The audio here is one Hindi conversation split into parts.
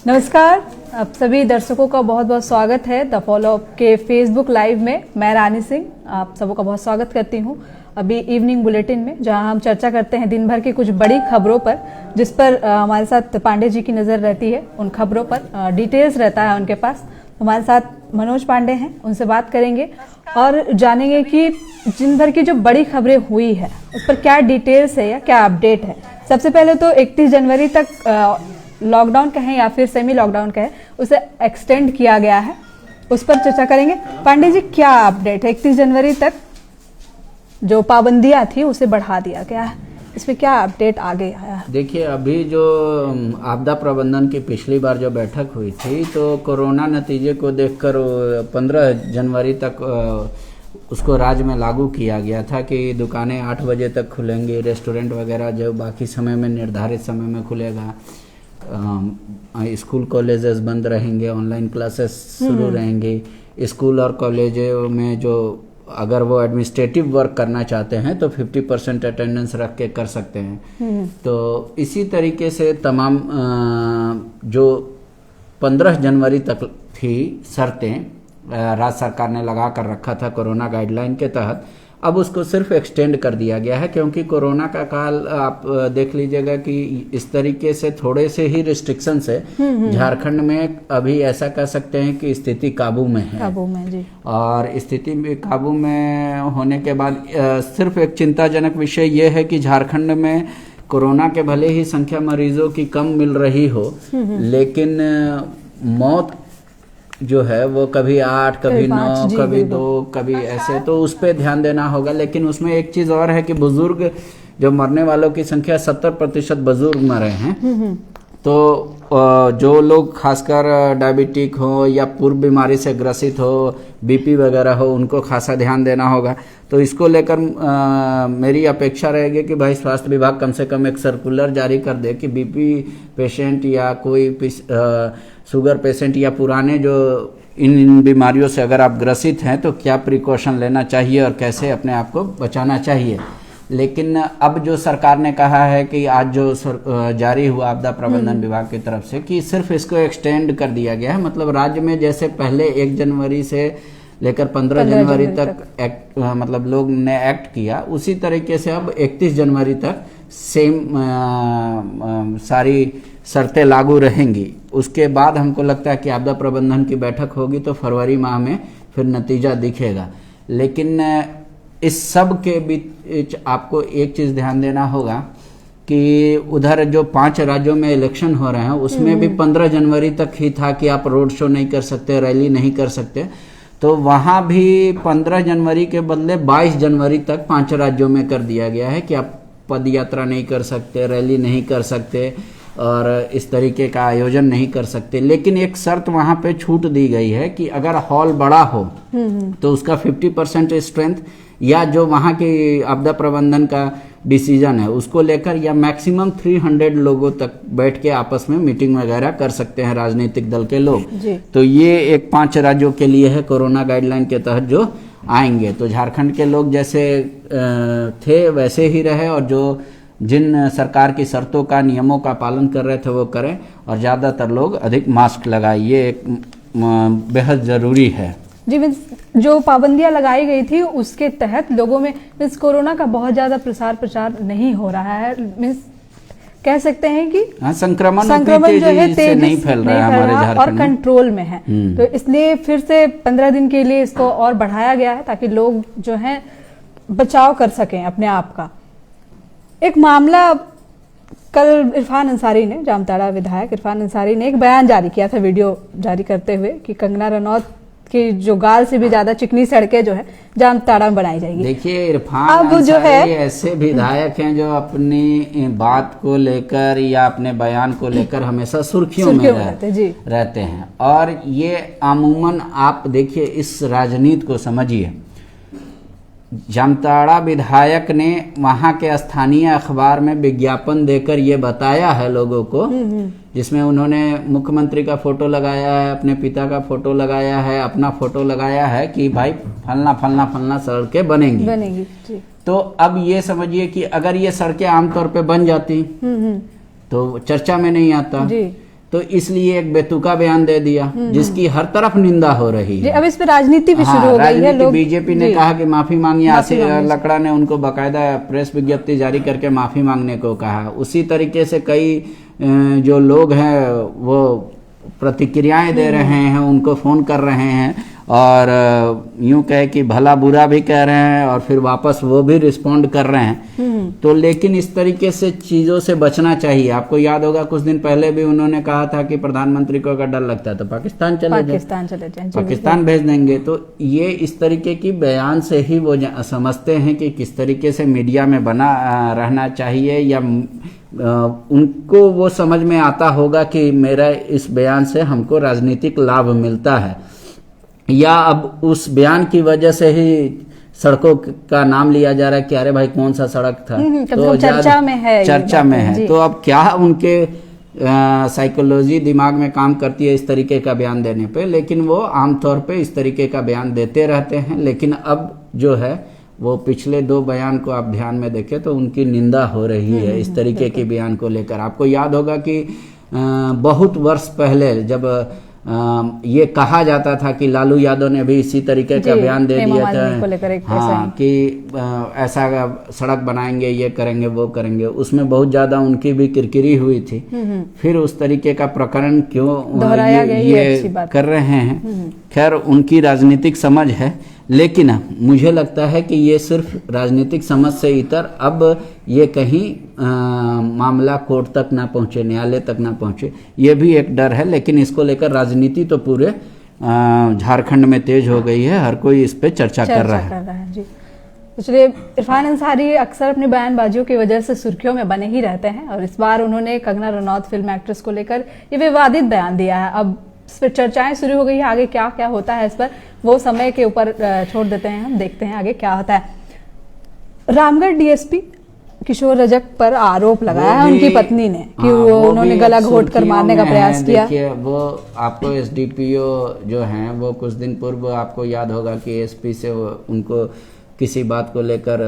नमस्कार, आप सभी दर्शकों का बहुत बहुत स्वागत है द फॉलो अप के फेसबुक लाइव में। मैं रानी सिंह आप सबों का बहुत स्वागत करती हूं अभी इवनिंग बुलेटिन में, जहां हम चर्चा करते हैं दिन भर की कुछ बड़ी खबरों पर, जिस पर हमारे साथ पांडे जी की नजर रहती है। उन खबरों पर डिटेल्स रहता है उनके पास। हमारे साथ मनोज पांडे हैं, उनसे बात करेंगे और जानेंगे कि दिन भर की जो बड़ी खबरें हुई है उस पर क्या डिटेल्स है या क्या अपडेट है। सबसे पहले तो 31 जनवरी तक लॉकडाउन कहें या फिर सेमी लॉकडाउन कहें, उसे एक्सटेंड किया गया है, उस पर चर्चा करेंगे। पांडे जी, क्या अपडेट है? 31 जनवरी तक जो पाबंदियां थी उसे बढ़ा दिया गया है, इसमें क्या अपडेट आगे आया है? देखिए, अभी जो आपदा प्रबंधन की पिछली बार जो बैठक हुई थी, तो कोरोना नतीजे को देखकर 15 जनवरी तक उसको राज्य में लागू किया गया था कि दुकानें 8 बजे तक खुलेंगी, रेस्टोरेंट वगैरह जो बाकी समय में निर्धारित समय में खुलेगा, स्कूल कॉलेजेस बंद रहेंगे, ऑनलाइन क्लासेस शुरू रहेंगी। स्कूल और कॉलेजों में जो अगर वो एडमिनिस्ट्रेटिव वर्क करना चाहते हैं तो 50% अटेंडेंस रख के कर सकते हैं। तो इसी तरीके से तमाम जो 15 जनवरी तक थी शर्तें राज्य सरकार ने लगा कर रखा था कोरोना गाइडलाइन के तहत, अब उसको सिर्फ एक्सटेंड कर दिया गया है, क्योंकि कोरोना का काल आप देख लीजिएगा कि इस तरीके से थोड़े से ही रिस्ट्रिक्शन से झारखंड में अभी ऐसा कह सकते हैं कि स्थिति काबू में है। काबू में जी। और स्थिति में काबू में होने के बाद सिर्फ एक चिंताजनक विषय ये है कि झारखंड में कोरोना के भले ही संख्या मरीजों की कम मिल रही हो, लेकिन मौत जो है वो कभी 8, कभी 9, कभी 2, कभी ऐसे, तो उस पर ध्यान देना होगा। लेकिन उसमें एक चीज और है कि बुजुर्ग जो मरने वालों की संख्या 70% बुजुर्ग मरे हैं। तो जो लोग खासकर डायबिटिक हो या पूर्व बीमारी से ग्रसित हो, बीपी वगैरह हो, उनको खासा ध्यान देना होगा। तो इसको लेकर मेरी अपेक्षा रहेगी कि भाई स्वास्थ्य विभाग कम से कम एक सर्कुलर जारी कर दे कि बीपी पेशेंट या कोई शुगर पेशेंट या पुराने जो इन बीमारियों से अगर आप ग्रसित हैं तो क्या प्रिकॉशन लेना चाहिए और कैसे अपने आप को बचाना चाहिए। लेकिन अब जो सरकार ने कहा है कि आज जो जारी हुआ आपदा प्रबंधन विभाग की तरफ से कि सिर्फ इसको एक्सटेंड कर दिया गया है, मतलब राज्य में जैसे पहले 1 जनवरी से लेकर 15 जनवरी तक मतलब लोग ने एक्ट किया, उसी तरीके से अब 31 जनवरी तक सेम सारी शर्तें लागू रहेंगी। उसके बाद हमको लगता है कि आपदा प्रबंधन की बैठक होगी तो फरवरी माह में फिर नतीजा दिखेगा। लेकिन इस सब के बीच आपको एक चीज ध्यान देना होगा कि उधर जो 5 राज्यों में इलेक्शन हो रहे हैं उसमें भी 15 जनवरी तक ही था कि आप रोड शो नहीं कर सकते, रैली नहीं कर सकते। तो वहां भी 15 जनवरी के बदले 22 जनवरी तक 5 राज्यों में कर दिया गया है कि आप पद यात्रा नहीं कर सकते, रैली नहीं कर सकते और इस तरीके का आयोजन नहीं कर सकते। लेकिन एक शर्त वहां पे छूट दी गई है कि अगर हॉल बड़ा हो तो उसका 50% स्ट्रेंथ या जो वहां की आपदा प्रबंधन का डिसीजन है उसको लेकर या मैक्सिमम 300 लोगों तक बैठ के आपस में मीटिंग वगैरह कर सकते हैं राजनीतिक दल के लोग। तो ये एक 5 राज्यों के लिए है कोरोना गाइडलाइन के तहत जो आएंगे। तो झारखंड के लोग जैसे थे वैसे ही रहे और जो जिन सरकार की शर्तों का नियमों का पालन कर रहे थे वो करें और ज्यादातर लोग अधिक मास्क लगाए, ये एक बेहद जरूरी है जी। मीन्स जो पाबंदियां लगाई गई थी उसके तहत लोगों में मीन्स कोरोना का बहुत ज्यादा प्रचार नहीं हो रहा है। मीन्स कह सकते हैं कि संक्रमण जो है तेजी नहीं फैल रहा है हमारे झारखंड और कंट्रोल में है। तो इसलिए फिर से 15 दिन के लिए इसको और बढ़ाया गया है ताकि लोग जो है बचाव कर सकें अपने आप का। एक मामला कल इरफान अंसारी ने, जामताड़ा विधायक इरफान अंसारी ने एक बयान जारी किया था, वीडियो जारी करते हुए कि कंगना रनौत की जो गाल से भी ज्यादा चिकनी सड़कें जो है जामताड़ा में बनाई जाएगी। देखिए, इरफान अंसारी ऐसे विधायक हैं जो अपनी बात को लेकर या अपने बयान को लेकर हमेशा सुर्खियों में रहते हैं। और ये अमूमन आप देखिए इस राजनीति को समझिए। जामताड़ा विधायक ने वहां के स्थानीय अखबार में विज्ञापन देकर ये बताया है लोगों को, जिसमें उन्होंने मुख्यमंत्री का फोटो लगाया है, अपने पिता का फोटो लगाया है, अपना फोटो लगाया है कि भाई फलना फलना फलना सड़कें बनेंगी। तो अब ये समझिए कि अगर ये सड़कें आमतौर पे बन जाती तो चर्चा में नहीं आता जी। तो इसलिए एक बेतुका बयान दे दिया जिसकी हर तरफ निंदा हो रही जी, है। अब इस पे राजनीति भी शुरू हो गई है। राजनीति लोग बीजेपी ने जी। कहा कि माफी मांगी, माफी आसिफ मांगी। लकड़ा ने उनको बकायदा प्रेस विज्ञप्ति जारी करके माफी मांगने को कहा। उसी तरीके से कई जो लोग हैं वो प्रतिक्रियाएं दे रहे हैं, उनको फोन कर रहे हैं और यूं कहे कि भला बुरा भी कह रहे हैं और फिर वापस वो भी रिस्पॉन्ड कर रहे हैं। तो लेकिन इस तरीके से चीजों से बचना चाहिए। आपको याद होगा कुछ दिन पहले भी उन्होंने कहा था कि प्रधानमंत्री को अगर डर लगता है तो पाकिस्तान चले जाए, पाकिस्तान भेज देंगे। तो ये इस तरीके की बयान से ही वो समझते हैं कि किस तरीके से मीडिया में बना रहना चाहिए, या उनको वो समझ में आता होगा कि मेरा इस बयान से हमको राजनीतिक लाभ मिलता है, या अब उस बयान की वजह से ही सड़कों का नाम लिया जा रहा है कि अरे भाई कौन सा सड़क था, तो चर्चा में है, चर्चा में है। तो अब क्या उनके साइकोलॉजी दिमाग में काम करती है इस तरीके का बयान देने पे, लेकिन वो आमतौर पे इस तरीके का बयान देते रहते हैं। लेकिन अब जो है वो पिछले 2 बयान को आप ध्यान में देखें तो उनकी निंदा हो रही है इस तरीके के बयान को लेकर। आपको याद होगा कि बहुत वर्ष पहले जब ये कहा जाता था कि लालू यादव ने भी इसी तरीके का बयान दे दिया था, हाँ, कि ऐसा सड़क बनाएंगे, ये करेंगे, वो करेंगे। उसमें बहुत ज्यादा उनकी भी किरकिरी हुई थी। फिर उस तरीके का प्रकरण क्यों ये कर रहे हैं, खैर उनकी राजनीतिक समझ है। लेकिन मुझे लगता है कि ये सिर्फ राजनीतिक समझ से इतर अब ये कहीं मामला कोर्ट तक ना पहुंचे, न्यायालय तक ना पहुंचे, ये भी एक डर है। लेकिन इसको लेकर राजनीति तो पूरे झारखंड में तेज हो गई है, हर कोई इस पे चर्चा कर रहा है। जी। चलिए, इरफान अंसारी अक्सर अपनी बयानबाजियों की वजह से सुर्खियों में बने ही रहते हैं और इस बार उन्होंने कंगना रनौत फिल्म एक्ट्रेस को लेकर ये विवादित बयान दिया है। अब इस पर चर्चाएं शुरू हो गई है, आगे क्या क्या होता है इस पर वो समय के ऊपर छोड़ देते हैं, हम देखते हैं आगे क्या होता है। रामगढ़ डीएसपी किशोर रजक पर आरोप लगाया है उनकी पत्नी ने कि वो उन्होंने गला घोट कर मारने का प्रयास किया। देखिए, वो आपको एसडीपीओ जो हैं वो कुछ दिन पूर्व आपको याद होगा कि एसपी से उनको किसी बात को लेकर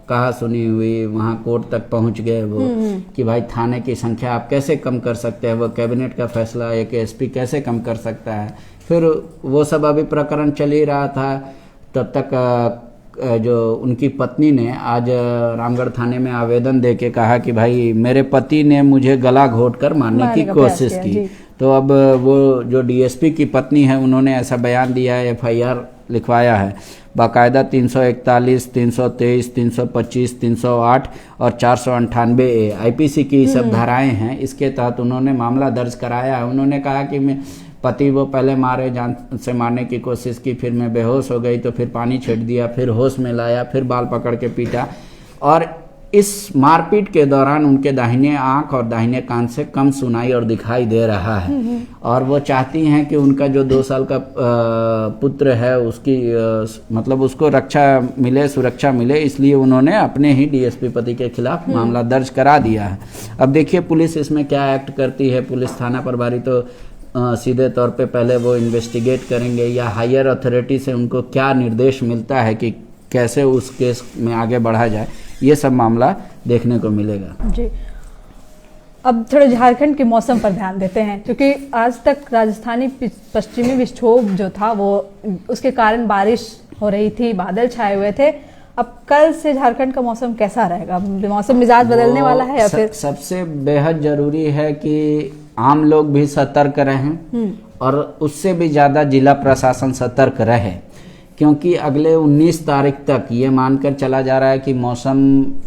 कहा सुनी हुई, वहां कोर्ट तक पहुंच गए वो कि भाई थाने की संख्या आप कैसे कम कर सकते हैं, वो कैबिनेट का फैसला एक एसपी कैसे कम कर सकता है। फिर वो सब अभी प्रकरण चल ही रहा था, तब तक जो उनकी पत्नी ने आज रामगढ़ थाने में आवेदन देके कहा कि भाई मेरे पति ने मुझे गला घोट कर मारने की कोशिश की। तो अब वो जो डीएसपी की पत्नी है उन्होंने ऐसा बयान दिया है, एफआईआर लिखवाया है बाकायदा 341, 323, 325, 308 और 498A आईपीसी की सब धाराएं हैं। इसके तहत उन्होंने मामला दर्ज कराया है। उन्होंने कहा कि मैं पति वो पहले मारे, जान से मारने की कोशिश की, फिर मैं बेहोश हो गई तो फिर पानी छिट दिया, फिर होश में लाया, फिर बाल पकड़ के पीटा। और इस मारपीट के दौरान उनके दाहिने आंख और दाहिने कान से कम सुनाई और दिखाई दे रहा है। और वो चाहती हैं कि उनका जो 2 साल का पुत्र है उसकी मतलब उसको रक्षा मिले, सुरक्षा मिले, इसलिए उन्होंने अपने ही डीएसपी पति के खिलाफ मामला दर्ज करा दिया है। अब देखिए पुलिस इसमें क्या एक्ट करती है। पुलिस थाना प्रभारी तो सीधे तौर पे पहले वो इन्वेस्टिगेट करेंगे या हायर अथॉरिटी से उनको क्या निर्देश मिलता है कि कैसे उस केस में आगे बढ़ा जाए, ये सब मामला देखने को मिलेगा। जी, अब थोड़े झारखंड के मौसम पर ध्यान देते हैं, क्योंकि आज तक राजस्थानी पश्चिमी विक्षोभ जो था वो उसके कारण बारिश हो रही थी, बादल छाए हुए थे। अब कल से झारखंड का मौसम कैसा रहेगा? मौसम मिजाज बदलने वाला है या फिर? सबसे बेहद जरूरी है कि आम लोग भी सतर्क रहें और उससे भी ज्यादा जिला प्रशासन सतर्क रहे, क्योंकि अगले 19 तारीख तक ये मानकर चला जा रहा है कि मौसम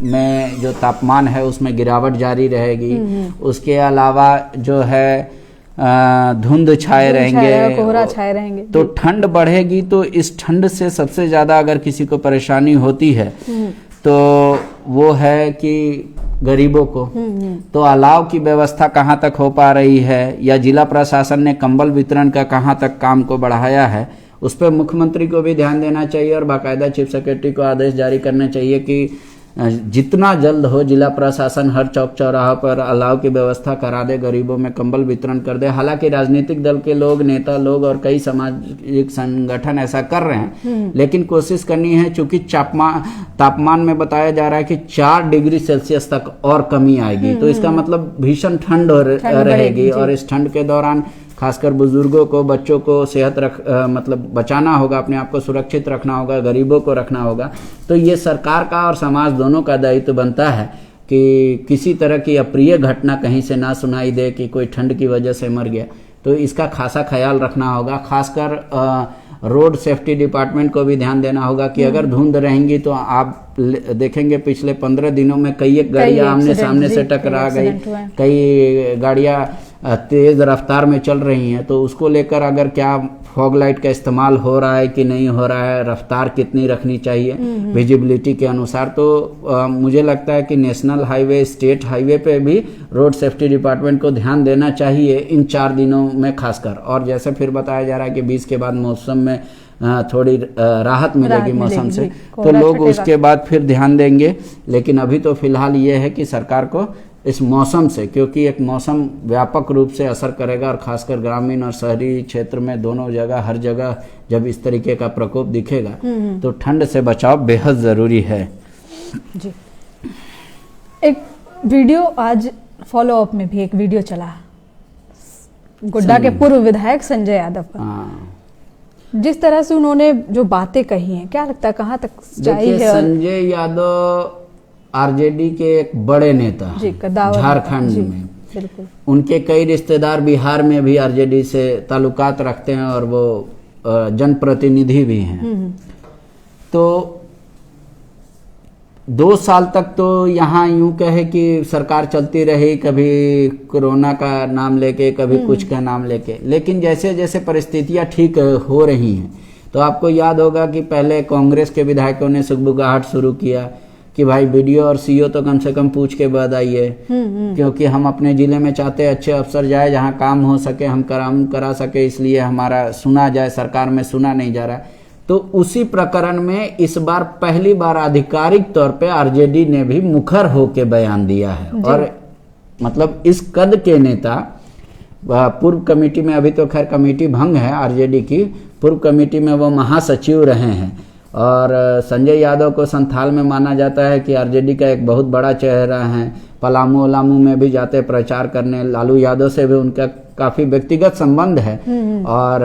में जो तापमान है उसमें गिरावट जारी रहेगी। उसके अलावा जो है धुंध छाए रहेंगे, कोहरा छाए रहेंगे, तो ठंड बढ़ेगी। तो इस ठंड से सबसे ज्यादा अगर किसी को परेशानी होती है तो वो है कि गरीबों को। तो अलाव की व्यवस्था कहाँ तक हो पा रही है या जिला प्रशासन ने कंबल वितरण का कहाँ तक काम को बढ़ाया है, उस पर मुख्यमंत्री को भी ध्यान देना चाहिए और बाकायदा चीफ सेक्रेटरी को आदेश जारी करना चाहिए कि जितना जल्द हो जिला प्रशासन हर चौक चौराहा पर अलाव की व्यवस्था करा दे, गरीबों में कंबल वितरण कर दे। हालांकि राजनीतिक दल के लोग, नेता लोग और कई सामाजिक संगठन ऐसा कर रहे हैं, लेकिन कोशिश करनी है। चूंकि तापमान में बताया जा रहा है कि 4 डिग्री सेल्सियस तक और कमी आएगी, तो इसका मतलब भीषण ठंड रहेगी। और इस ठंड के दौरान खासकर बुजुर्गों को, बच्चों को मतलब बचाना होगा, अपने आप को सुरक्षित रखना होगा, गरीबों को रखना होगा। तो ये सरकार का और समाज दोनों का दायित्व बनता है कि किसी तरह की अप्रिय घटना कहीं से ना सुनाई दे कि कोई ठंड की वजह से मर गया, तो इसका खासा ख्याल रखना होगा। खासकर रोड सेफ्टी डिपार्टमेंट को भी ध्यान देना होगा कि अगर धुंध रहेंगी तो आप देखेंगे पिछले 15 दिनों में कई गाड़ियां आमने सामने से टकरा गई, कई गाड़ियां तेज रफ्तार में चल रही हैं। तो उसको लेकर अगर क्या फॉग लाइट का इस्तेमाल हो रहा है कि नहीं हो रहा है, रफ्तार कितनी रखनी चाहिए विजिबिलिटी के अनुसार, तो मुझे लगता है कि नेशनल हाईवे, स्टेट हाईवे पे भी रोड सेफ्टी डिपार्टमेंट को ध्यान देना चाहिए इन 4 दिनों में खासकर। और जैसे फिर बताया जा रहा है कि 20 के बाद मौसम में थोड़ी राहत मिलेगी मौसम से, तो लोग उसके बाद फिर ध्यान देंगे। लेकिन अभी तो फिलहाल ये है कि सरकार को इस मौसम से, क्योंकि एक मौसम व्यापक रूप से असर करेगा और खासकर ग्रामीण और शहरी क्षेत्र में दोनों जगह, हर जगह जब इस तरीके का प्रकोप दिखेगा तो ठंड से बचाव बेहद जरूरी है। जी, एक वीडियो आज फॉलो अप में भी एक वीडियो चला गोड्डा के पूर्व विधायक संजय यादव का, जिस तरह से उन्होंने जो बातें कही हैं, क्या लगता है कहाँ तक सच्चाई है? संजय यादव आरजेडी के एक बड़े नेता झारखंड में, बिल्कुल। उनके कई रिश्तेदार बिहार में भी आरजेडी से ताल्लुकात रखते हैं और वो जनप्रतिनिधि भी हैं। तो 2 साल तक तो यहाँ यूं कहे कि सरकार चलती रही, कभी कोरोना का नाम लेके, कभी कुछ का नाम लेके। लेकिन जैसे जैसे परिस्थितियां ठीक हो रही हैं, तो आपको याद होगा कि पहले कांग्रेस के विधायकों ने सुगबुगाहट शुरू किया कि भाई बीडीओ और सीओ तो कम से कम पूछ के बाद आइए, क्योंकि हम अपने जिले में चाहते हैं अच्छे अफसर जाए, जहां काम हो सके हम काम करा सके, इसलिए हमारा सुना जाए, सरकार में सुना नहीं जा रहा है। तो उसी प्रकरण में इस बार पहली बार आधिकारिक तौर पे आरजेडी ने भी मुखर होके बयान दिया है। और मतलब इस कद के नेता, पूर्व कमेटी में, अभी तो खैर कमेटी भंग है आरजेडी की, पूर्व कमेटी में वो महासचिव रहे हैं। और संजय यादव को संथाल में माना जाता है कि आरजेडी का एक बहुत बड़ा चेहरा है। पलामू ओलामू में भी जाते प्रचार करने, लालू यादव से भी उनका काफी व्यक्तिगत संबंध है। और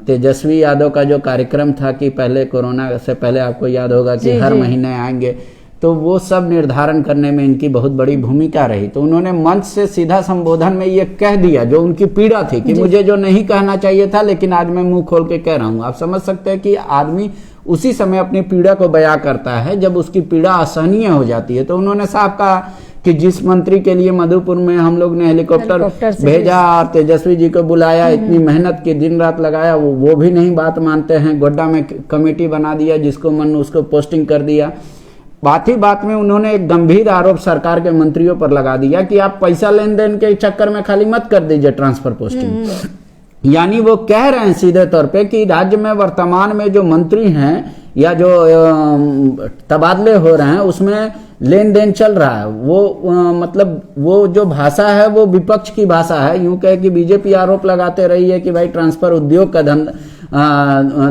तेजस्वी यादव का जो कार्यक्रम था कि पहले कोरोना से पहले आपको याद होगा कि हर महीने आएंगे, तो वो सब निर्धारण करने में इनकी बहुत बड़ी भूमिका रही। तो उन्होंने मंच से सीधा संबोधन में ये कह दिया जो उनकी पीड़ा थी कि मुझे जो नहीं कहना चाहिए था, लेकिन आज मैं मुंह खोल के कह रहा हूं। आप समझ सकते हैं कि आदमी उसी समय अपनी पीड़ा को बयां करता है जब उसकी पीड़ा असहनीय हो जाती है। तो उन्होंने साफ कहा कि जिस मंत्री के लिए मधुपुर में हम लोग ने हेलीकॉप्टर भेजा और तेजस्वी जी को बुलाया, इतनी मेहनत की, दिन रात लगाया, वो भी नहीं बात मानते हैं। गोड्डा में कमेटी बना दिया, जिसको मन उसको पोस्टिंग कर दिया। बात ही बात में उन्होंने एक गंभीर आरोप सरकार के मंत्रियों पर लगा दिया कि आप पैसा लेन देन के चक्कर में खाली मत कर दीजिए ट्रांसफर पोस्टिंग। यानी वो कह रहे हैं सीधे तौर पे कि राज्य में वर्तमान में जो मंत्री हैं या जो तबादले हो रहे हैं उसमें लेन देन चल रहा है। वो मतलब वो जो भाषा है वो विपक्ष की भाषा है। यूं कहे कि बीजेपी आरोप लगाते रही है कि भाई ट्रांसफर उद्योग का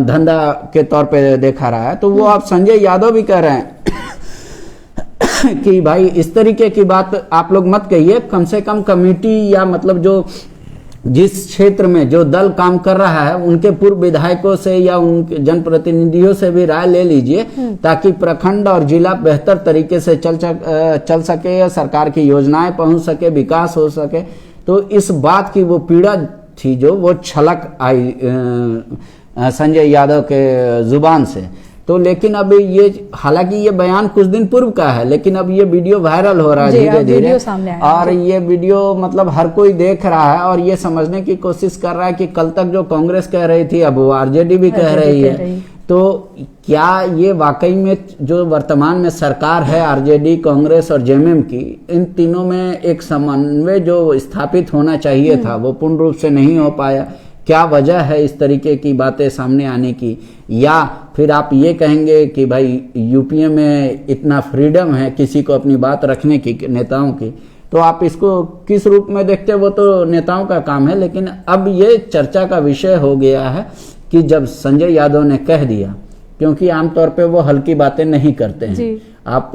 धंधा के तौर पे देखा रहा है। तो वो आप संजय यादव भी कह रहे हैं कि भाई इस तरीके की बात आप लोग मत कहिए। कम से कम कमेटी या मतलब जो जिस क्षेत्र में जो दल काम कर रहा है उनके पूर्व विधायकों से या उनके जनप्रतिनिधियों से भी राय ले लीजिए, ताकि प्रखंड और जिला बेहतर तरीके से चल सके, सरकार की योजनाएं पहुंच सके, विकास हो सके। तो इस बात की वो पीड़ा थी जो वो छलक आई संजय यादव के जुबान से। तो लेकिन अभी ये, हालांकि ये बयान कुछ दिन पूर्व का है, लेकिन अब ये वीडियो वायरल हो रहा है धीरे धीरे, और ये वीडियो मतलब हर कोई देख रहा है और ये समझने की कोशिश कर रहा है कि कल तक जो कांग्रेस कह रही थी अब वो आरजेडी भी कह रही है। तो क्या ये वाकई में जो वर्तमान में सरकार है आरजेडी, कांग्रेस और जेएमएम की, इन तीनों में एक समन्वय जो स्थापित होना चाहिए था वो पूर्ण रूप से नहीं हो पाया? क्या वजह है इस तरीके की बातें सामने आने की, या फिर आप ये कहेंगे कि भाई यूपीए में इतना फ्रीडम है किसी को अपनी बात रखने की, नेताओं की, तो आप इसको किस रूप में देखते हैं वो तो नेताओं का काम है। लेकिन अब ये चर्चा का विषय हो गया है कि जब संजय यादव ने कह दिया, क्योंकि आमतौर पे वो हल्की बातें नहीं करते हैं, आप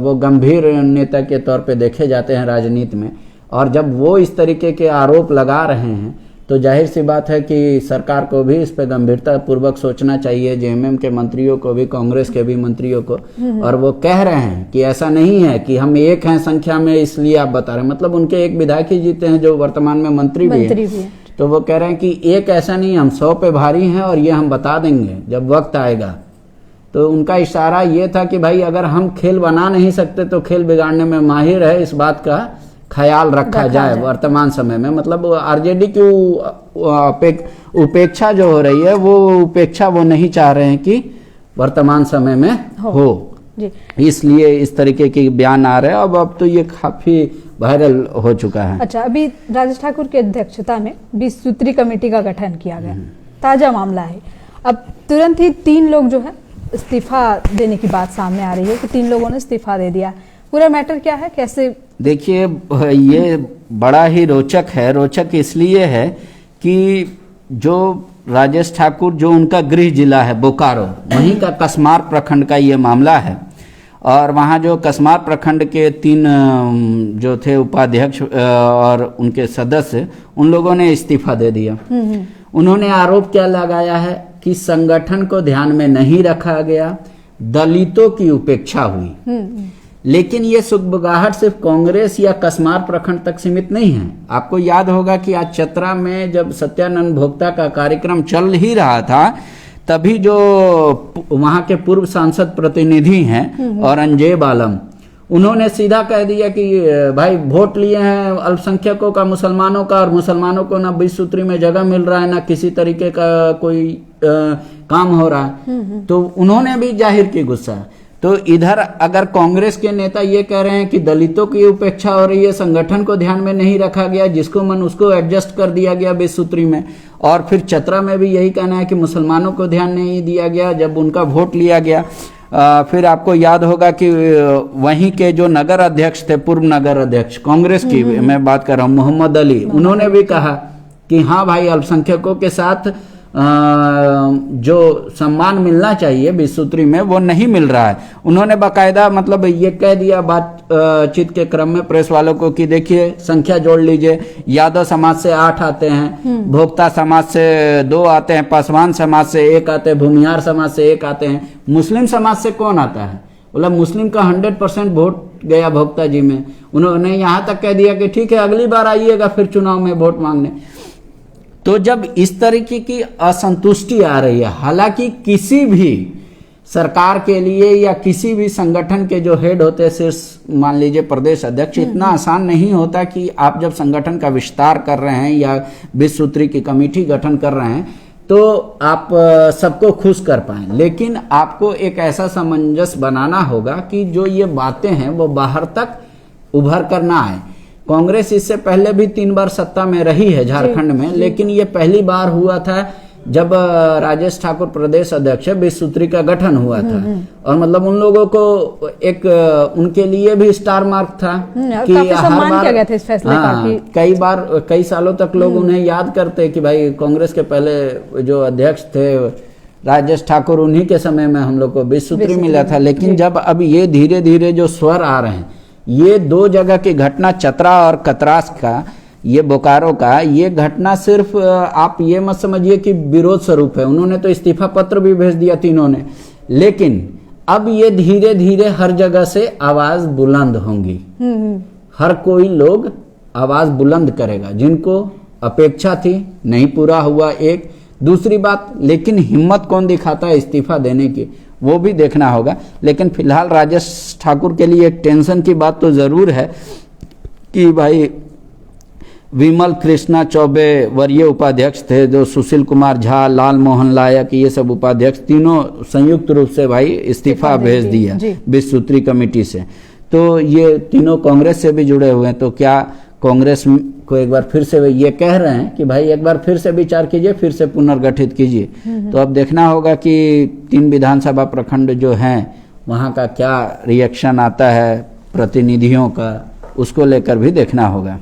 वो गंभीर नेता के तौर पे देखे जाते हैं राजनीति में, और जब वो इस तरीके के आरोप लगा रहे हैं तो जाहिर सी बात है कि सरकार को भी इस पे गंभीरता पूर्वक सोचना चाहिए, जेएमएम के मंत्रियों को भी, कांग्रेस के भी मंत्रियों को। और वो कह रहे हैं कि ऐसा नहीं है कि हम एक हैं संख्या में इसलिए आप बता रहे हैं, मतलब उनके एक विधायक ही जीते हैं जो वर्तमान में मंत्री भी है। तो वो कह रहे हैं कि एक ऐसा नहीं, हम 100 पे भारी हैं और ये हम बता देंगे जब वक्त आएगा। तो उनका इशारा ये था कि भाई अगर हम खेल बना नहीं सकते तो खेल बिगाड़ने में माहिर है, इस बात का ख्याल रखा जाए वर्तमान समय में। मतलब आरजेडी की उपेक्षा जो हो रही है वो उपेक्षा वो नहीं चाह रहे हैं कि वर्तमान समय में हो जी। इसलिए इस तरीके के बयान आ रहे हैं। अब तो ये काफी वायरल हो चुका है। अच्छा, अभी राजेश ठाकुर की अध्यक्षता में 20 सूत्री कमेटी का गठन किया गया, ताजा मामला है। अब तुरंत ही 3 लोग जो है इस्तीफा देने की बात सामने आ रही है कि 3 लोगों ने इस्तीफा दे दिया। पूरा मैटर क्या है, कैसे? देखिए, ये बड़ा ही रोचक है। रोचक इसलिए है कि जो राजेश ठाकुर, जो उनका गृह जिला है बोकारो, वहीं का कसमार प्रखंड का ये मामला है। और वहाँ जो कसमार प्रखंड के 3 जो थे उपाध्यक्ष और उनके सदस्य, उन लोगों ने इस्तीफा दे दिया। उन्होंने आरोप क्या लगाया है कि संगठन को ध्यान में नहीं रखा गया, दलितों की उपेक्षा हुई। लेकिन ये सुगबुगाहट सिर्फ कांग्रेस या कसमार प्रखंड तक सीमित नहीं है। आपको याद होगा कि आज चतरा में जब सत्यानंद भोक्ता का कार्यक्रम चल ही रहा था, तभी जो वहां के पूर्व सांसद प्रतिनिधि हैं औरंगजेब आलम, उन्होंने सीधा कह दिया कि भाई वोट लिए हैं अल्पसंख्यकों का, मुसलमानों का, और मुसलमानों को ना 20 सूत्री में जगह मिल रहा है, ना किसी तरीके का कोई काम हो रहा है। तो उन्होंने भी जाहिर की गुस्सा। तो इधर अगर कांग्रेस के नेता ये कह रहे हैं कि दलितों की उपेक्षा हो रही है, संगठन को ध्यान में नहीं रखा गया, जिसको मन उसको एडजस्ट कर दिया गया 20 सूत्री में, और फिर चतरा में भी यही कहना है कि मुसलमानों को ध्यान नहीं दिया गया जब उनका वोट लिया गया। फिर आपको याद होगा कि वहीं के जो नगर अध्यक्ष थे, पूर्व नगर अध्यक्ष कांग्रेस की मैं बात कर रहा हूँ, मोहम्मद अली, उन्होंने भी कहा कि हाँ भाई, अल्पसंख्यकों के साथ जो सम्मान मिलना चाहिए 20 सूत्री में वो नहीं मिल रहा है। उन्होंने बाकायदा मतलब ये कह दिया बातचीत के क्रम में प्रेस वालों को कि देखिए संख्या जोड़ लीजिए, यादव समाज से 8 आते हैं, भोक्ता समाज से 2 आते हैं, पासवान समाज से 1 आते हैं, भूमिहार समाज से 1 आते हैं, मुस्लिम समाज से कौन आता है? बोला मुस्लिम का 100% वोट गया भोक्ता जी में। उन्होंने यहाँ तक कह दिया कि ठीक है, अगली बार आइएगा फिर चुनाव में वोट मांगने। तो जब इस तरीके की असंतुष्टि आ रही है, हालांकि किसी भी सरकार के लिए या किसी भी संगठन के जो हेड होते हैं, सिर्फ मान लीजिए प्रदेश अध्यक्ष, इतना आसान नहीं होता कि आप जब संगठन का विस्तार कर रहे हैं या 20 सूत्री की कमेटी गठन कर रहे हैं तो आप सबको खुश कर पाएं। लेकिन आपको एक ऐसा सामंजस्य बनाना होगा कि जो ये बातें हैं वो बाहर तक उभर कर ना आए। कांग्रेस इससे पहले भी 3 बार सत्ता में रही है झारखंड में, लेकिन ये पहली बार हुआ था जब राजेश ठाकुर प्रदेश अध्यक्ष 20 सूत्री का गठन हुआ था। और मतलब उन लोगों को एक उनके लिए भी स्टार मार्क था कि हर बार इस फैसले का कई सालों तक लोग उन्हें याद करते कि भाई कांग्रेस के पहले जो अध्यक्ष थे राजेश ठाकुर, उन्हीं के समय में हम लोग को 20 सूत्री मिला था। लेकिन जब अब ये धीरे धीरे जो स्वर आ रहे हैं, ये 2 जगह की घटना, चतरा और कतरास का, ये बोकारो का, ये घटना सिर्फ आप ये मत समझिए कि विरोध स्वरूप है। उन्होंने तो इस्तीफा पत्र भी भेज दिया तीनों ने, लेकिन अब ये धीरे धीरे हर जगह से आवाज बुलंद होंगी। हर कोई लोग आवाज बुलंद करेगा, जिनको अपेक्षा थी नहीं पूरा हुआ। एक दूसरी बात, लेकिन हिम्मत कौन दिखाता है इस्तीफा देने की, वो भी देखना होगा। लेकिन फिलहाल राजेश ठाकुर के लिए एक टेंशन की बात तो जरूर है कि भाई विमल कृष्णा चौबे वरीय उपाध्यक्ष थे, जो सुशील कुमार झा, लाल मोहन लायक, ये सब उपाध्यक्ष तीनों संयुक्त रूप से भाई इस्तीफा भेज दिया 20 सूत्री कमेटी से। तो ये तीनों कांग्रेस से भी जुड़े हुए हैं। तो क्या कांग्रेस को एक बार फिर से ये कह रहे हैं कि भाई एक बार फिर से विचार कीजिए, फिर से पुनर्गठित कीजिए। तो अब देखना होगा कि 3 विधानसभा प्रखंड जो हैं वहाँ का क्या रिएक्शन आता है प्रतिनिधियों का, उसको लेकर भी देखना होगा।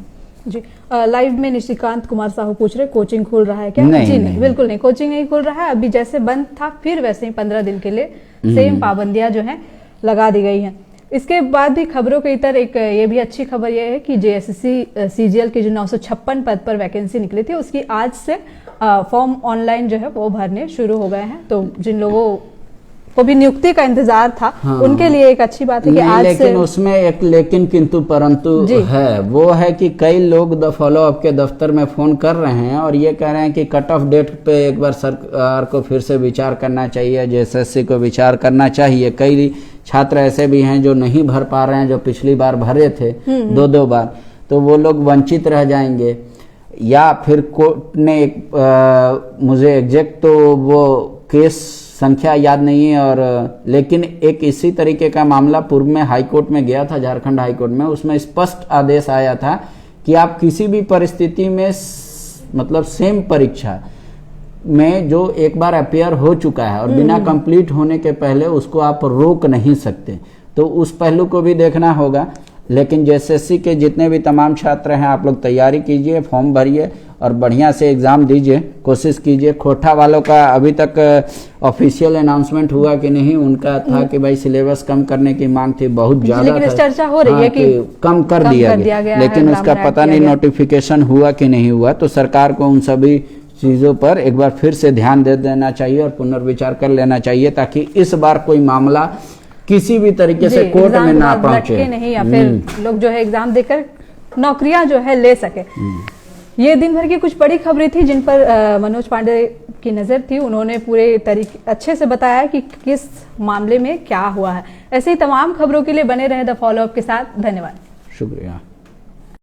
जी लाइव में निशिकांत कुमार साहू पूछ रहे कोचिंग खुल रहा है क्या? नहीं, जी नहीं, बिल्कुल नहीं, कोचिंग नहीं खुल रहा है। अभी जैसे बंद था फिर वैसे ही 15 दिन के लिए सेम पाबंदियां जो हैं लगा दी गई हैं। इसके बाद भी खबरों के इतर एक ये भी अच्छी खबर ये है कि जेएसएससी सीजीएल के जो 956 पद पर वैकेंसी निकली थी उसकी आज से फॉर्म ऑनलाइन जो है वो भरने शुरू हो गए हैं। तो जिन लोगों को भी नियुक्ति का इंतजार था उनके लिए एक अच्छी बात है कि आज लेकिन से उसमें एक लेकिन किंतु परंतु है, वो है कि कई लोग द फॉलो अप के दफ्तर में फोन कर रहे हैं और ये कह रहे हैं कि कट ऑफ डेट पे एक बार सरकार को फिर से विचार करना चाहिए, जेएसएससी को विचार करना चाहिए। कई छात्र ऐसे भी हैं जो नहीं भर पा रहे हैं, जो पिछली बार भरे थे 2-2 बार, तो वो लोग वंचित रह जाएंगे। या फिर कोर्ट ने मुझे एग्जैक्ट तो वो केस संख्या याद नहीं है, और लेकिन एक इसी तरीके का मामला पूर्व में हाई कोर्ट में गया था, झारखंड हाई कोर्ट में। उसमें स्पष्ट आदेश आया था कि आप किसी भी परिस्थिति में मतलब सेम परीक्षा में जो एक बार अपियर हो चुका है और बिना कंप्लीट होने के पहले उसको आप रोक नहीं सकते, तो उस पहलू को भी देखना होगा। लेकिन जेएसएससी के जितने भी तमाम छात्र हैं, आप लोग तैयारी कीजिए, फॉर्म भरिए और बढ़िया से एग्जाम दीजिए, कोशिश कीजिए। खोटा वालों का अभी तक ऑफिशियल अनाउंसमेंट हुआ कि नहीं, उनका था कि भाई सिलेबस कम करने की मांग थी, बहुत ज्यादा था, चर्चा हो रही है कि कम कर दिया गया, लेकिन उसका पता नहीं नोटिफिकेशन हुआ कि नहीं हुआ। तो सरकार को उन सभी चीजों पर एक बार फिर से ध्यान दे देना चाहिए और पुनर्विचार कर लेना चाहिए, ताकि इस बार कोई मामला किसी भी तरीके से कोर्ट में ना पहुंचे नहीं, या फिर लोग जो है एग्जाम देकर नौकरियां जो है ले सके। ये दिन भर की कुछ बड़ी खबरें थी जिन पर मनोज पांडे की नजर थी। उन्होंने पूरे तरीके अच्छे से बताया कि किस मामले में क्या हुआ है। ऐसे ही तमाम खबरों के लिए बने रहे द फॉलो अप के साथ। धन्यवाद, शुक्रिया।